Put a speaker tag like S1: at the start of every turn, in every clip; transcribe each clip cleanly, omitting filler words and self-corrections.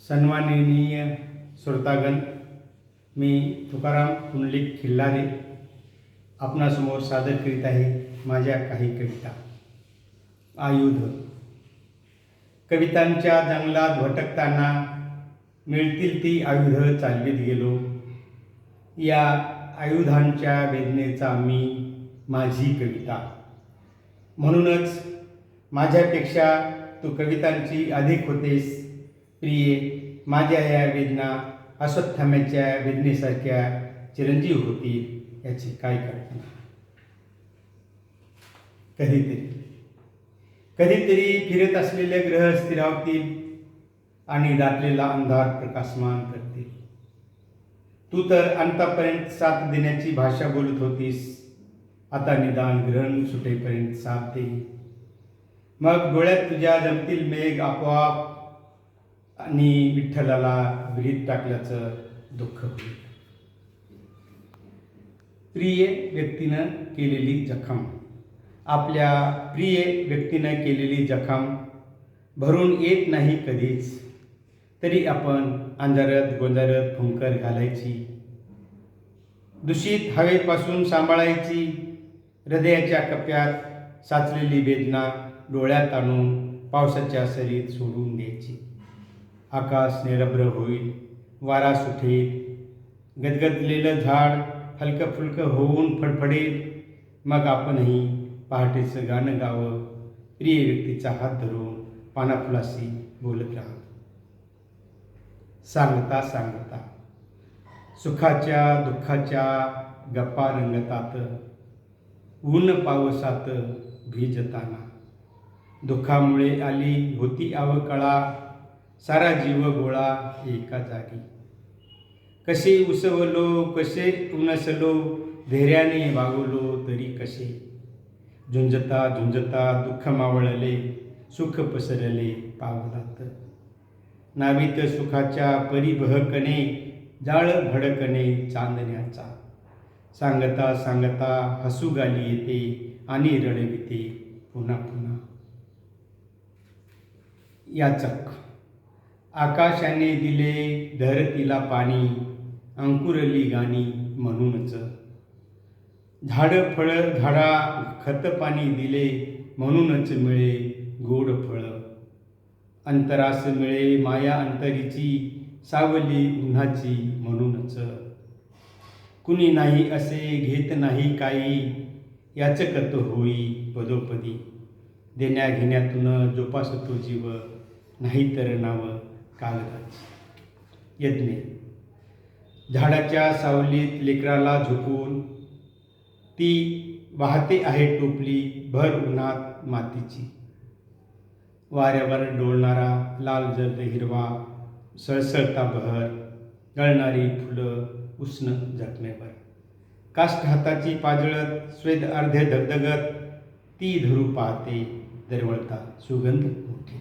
S1: सन्माननीय श्रोतागण, मी तुकाराम पुंडलिक खिल्लारे आपणासमोर सादर करीत आहे माझ्या काही कविता. आयुध. कवितांच्या जंगलात भटकताना मिळतील ती आयुध चालवीत गेलो. या आयुधांच्या वेदनेचा मी माझी कविता. म्हणूनच माझ्यापेक्षा तू कवितांची अधिक होतेस प्रिये. माझ्या या वेदना अश्वत्थाम्याच्या वेदनेसारख्या चिरंजीव होतील याची काय कल्पना. कधीतरी फिरत असलेले ग्रह स्थिरावतील आणि दाटलेला अंधार प्रकाशमान करतील. तू तर अंतापर्यंत साथ देण्याची भाषा बोलत होतीस. आता निदान ग्रहण सुटेपर्यंत साथ दे. मग डोळ्यात तुझ्या जमतील मेघ आपोआप आणि विठ्ठलाला विहिरीत टाकल्याचं दुःख होईल. प्रिय व्यक्तीनं केलेली जखम. आपल्या प्रिय व्यक्तीनं केलेली जखम भरून येत नाही कधीच. तरी आपण अंधारत गोंजारत फुंकर घालायची. दूषित हवेपासून सांभाळायची. हृदयाच्या कप्प्यात साचलेली वेदना डोळ्यात आणून पावसाच्या सरीत सोडून द्यायची. आकाश निरभ्र होईल, वारा सुटेल, गदगदलेलं झाड हलकं फुलकं होऊन फडफडेल. मग आपणही पहाटेचं गाणं गावं, प्रिय व्यक्तीचा हात धरून पानाफुलाशी बोलत राहावं. सांगता सांगता सुखाच्या दुःखाच्या गप्पा रंगतात. ऊन पावसात भिजताना दुःखामुळे आली होती अवकळा. सारा जीव गोळा एका जागी. कसे उसवलो कसे उनसलो, धैर्याने वागवलो तरी कसे. झुंजता झुंजता दुःख मावळले, सुख पसरले पावलात. नावीत सुखाच्या परिबहकणे, जाळ भडकणे चांदण्याचा. सांगता सांगता हसू गाली येते आणि रडविते पुन्हा पुन्हा. याचक. आकाशाने दिले धरतीला पाणी, अंकुरली गाणी म्हणूनच. झाडं फळं झाडा खत पाणी दिले, म्हणूनच मिळे गोड फळं. अंतरास मिळे माया अंतरीची, सावली उन्हाची म्हणूनच. कुणी नाही असे घेत नाही काही, याचकत होई पदोपदी. देण्या घेण्यातून जोपासतो जीव, नाहीतर नाव कागदाची. यज्ञ. झाडाच्या सावलीत लेकराला झोपून ती वाहते आहे टोपली भर उन्हात मातीची. वाऱ्यावर डोलणारा लाल जर्द हिरवा, सळसळता बहर, गळणारी फुलं उष्ण जखमेवर. काष्ठ हाताची पाजळत स्वेद अर्धे धगधगत, ती धरू पाहते दरवळता सुगंध मुठीत.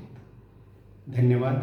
S1: धन्यवाद.